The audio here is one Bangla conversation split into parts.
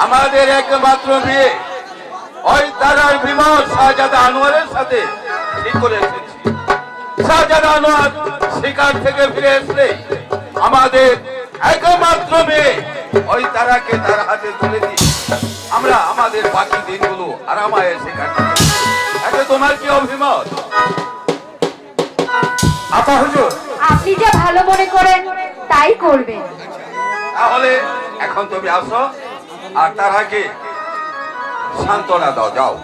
আমাদের একমাত্র মেয়ে ওই তারার বিমল শাহজাদা আনোয়ারের সাথে ঠিক করে এসেছি। শাহজাদা আনোয়ার শিকার থেকে ফিরে আসলে আমাদের একমাত্র মেয়ে ওই তারাকে তার হাতে তুলে দিই আমরা আমাদের বাকি দিনগুলো আরামায়েশে কাটাবো। এতে তোমার কি অভিমত? আপা হুজুর, আপনি যা ভালো মনে করেন তাই করবেন। তাহলে এখন তুমি আসো আর তারাকে সান্ত্বনা দাও। যাও,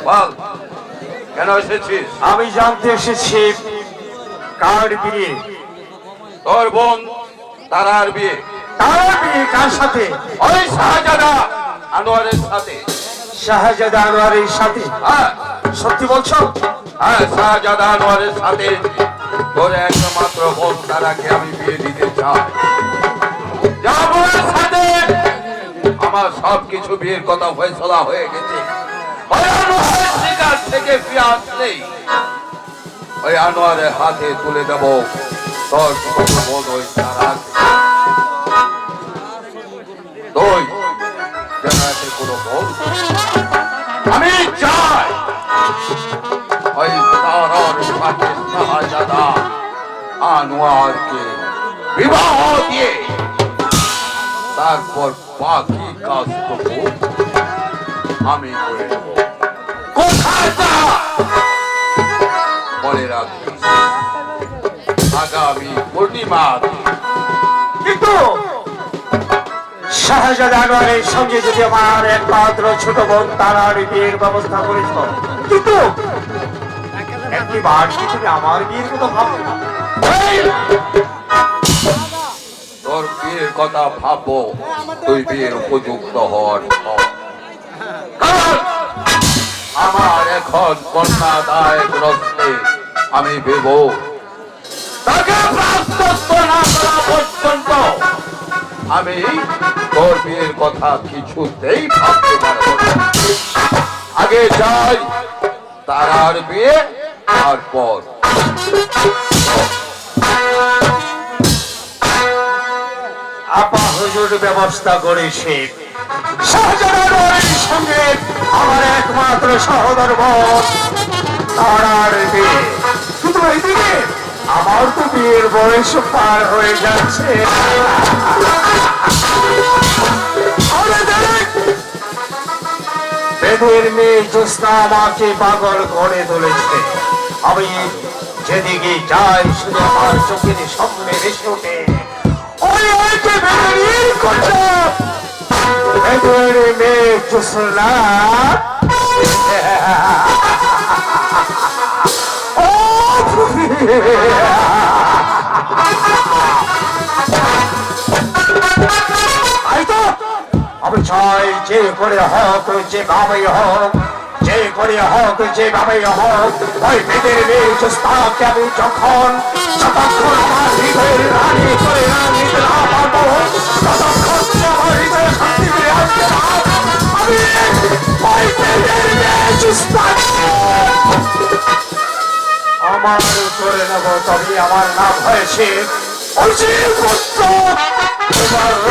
বল কেন এসেছিস? আমি জানতে এসেছি কার বিয়ে। তোর বোন তারার বিয়ে। কার বিয়ে কার সাথে? ওই শাহজাদা আনোয়ারের সাথে। শাহজাদা আনোয়ারের সাথে? হ্যাঁ সত্যি বলছো? হ্যাঁ, শাহজাদা আনোয়ারের সাথে তোর একমাত্র বোন তারাকে আমি বিয়ে দিতে চাই। যা বোনের সাথে আমার সবকিছু বিয়ের কথা ফয়সালা হয়ে গেছে। ওই আনোয়ারের শিকার থেকে ফিরে আসলেই ওই আনোয়ারের হাতে তুলে দেব তোর ছোট বোন ওই তারাকে। তুই যেন এতে কোনো ভুল। আমি চাই ওই তারার সাথে শাহজাদা আনোয়ারকে বিবাহ দিয়ে তারপর বাকি কাজটুকু আমি করে দেব। কোথায় তা মনে রাখিস, আগামী পূর্ণিমা। কিন্তু শাহজাদা আনোয়ারের সঙ্গে যদি আমার একমাত্র ছোট বোন তারার বিয়ের ব্যবস্থা করেছ, কিন্তু একবার কি তুমি আমার বিয়ের কথা ভাবো না? তোর বিয়ের কথা ভাববো তুই বিয়ের উপযুক্ত হওয়ার পর। কারণ আমার এখন কন্যাদায়গ্রস্তে আমি ভেব তাকে প্রাপ্ত না করা পর্যন্ত আমি তোর বিয়ের কথা কিছুতেই ভাবতে পারবো না। আগে যাই তারার বিয়ে, তারপর আপা হুজুর ব্যবস্থা করেছে শাহজাদা আনোয়ারের সঙ্গে আমার একমাত্র সহোদর বোন তারার বিয়ে। শুধু এইদিকে আমার তো বিয়ের বয়স পার হয়ে যাচ্ছে। আরে দেখ, বেদের মেয়ে জ্যোৎস্না আমাকে পাগল করে তুলেছে। আমি যেদিকে যাই শুধু আমার চোখের সামনে ভেসে ওঠে ওই যে বেদের কথা, বেদের মেয়ে জ্যোৎস্না। আমি চাই যে করে হোক, যে ভাবে হোক, যে করে হোক, যে ভাবে হোক, ওই বেদের মেয়ে জ্যোৎস্নাকে আমি যতক্ষণ আমার হৃদয়ের রানী করে না নিতে না পারবো, ততক্ষণ আমার হৃদয়ে শান্তি ফিরে আসবে না। আমি ওই বেদের মেয়ে জ্যোৎস্নাকে আমার করে নেব, তবে আমার নাম হয়েছে অজির পুত্র যুবরাজ।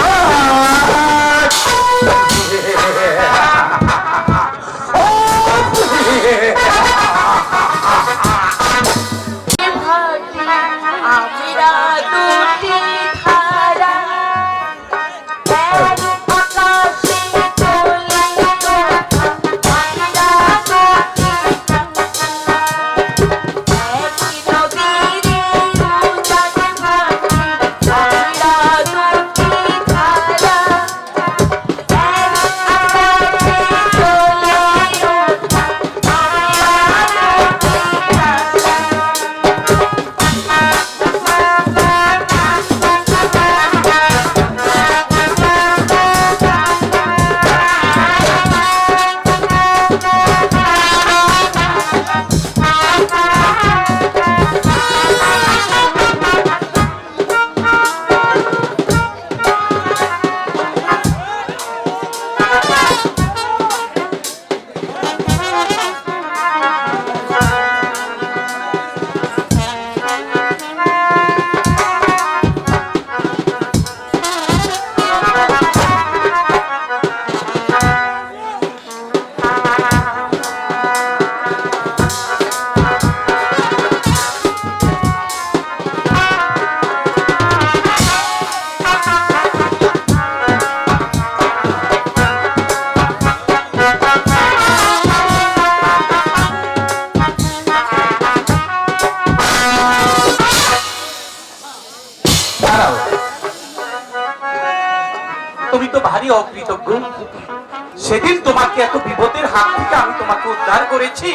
তুমি তো ভারী অকৃতজ্ঞ। সেদিন তোমাকে এত বিপদের হাত থেকে আমি তোমাকে উদ্ধার করেছি,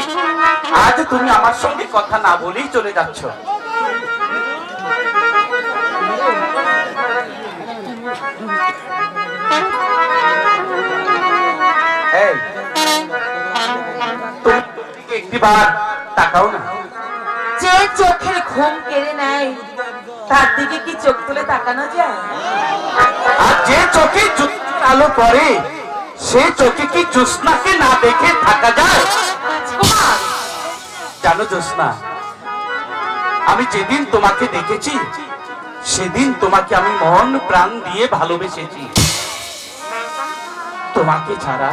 আজ তুমি আমার সঙ্গে কথা না বলেই চলে যাচ্ছ। এই, তুমি একটিবার তাকাও না। যে চোখের ঘুম কেড়ে নেয় তার দিকে কি চোখ তুলে তাকানো যায়? আর যে চোখে জ্যোৎস্নার আলো পড়ে সে চোখে কি জ্যোৎস্নাকে না দেখে থাকা যায়? রাজকুমার, জানো জ্যোৎস্না, আমি যেদিন তোমাকে দেখেছি সেদিন তোমাকে আমি মন প্রাণ দিয়ে ভালোবেসেছি। তোমাকে ছাড়া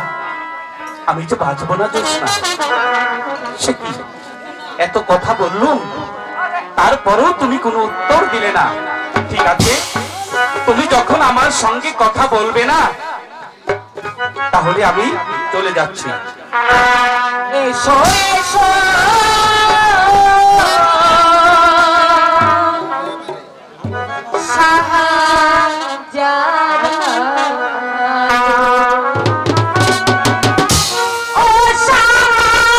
আমি যে বাঁচবো না জ্যোৎস্না। সে কি এত কথা বললুম, তারপরেও তুমি কোনো উত্তর দিলে না। ঠিক আছে, তুমি যখন আমার সঙ্গে কথা বলবে না তাহলে আমি চলে যাচ্ছি। এসো এসো শাহজাহান। ও শাহজাহান,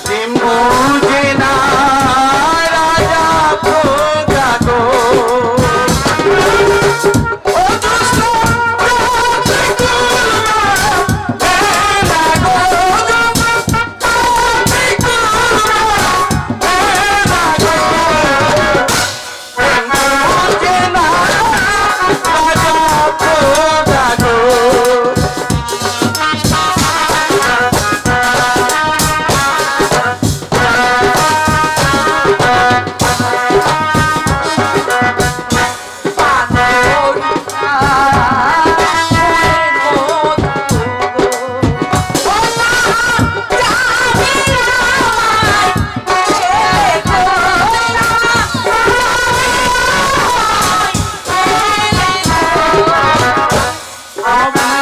প্রেম বুঝে না রাজা প্রজা গো। ও দুষ্ট প্রেম বুঝে না রাজা প্রজা গো। আমি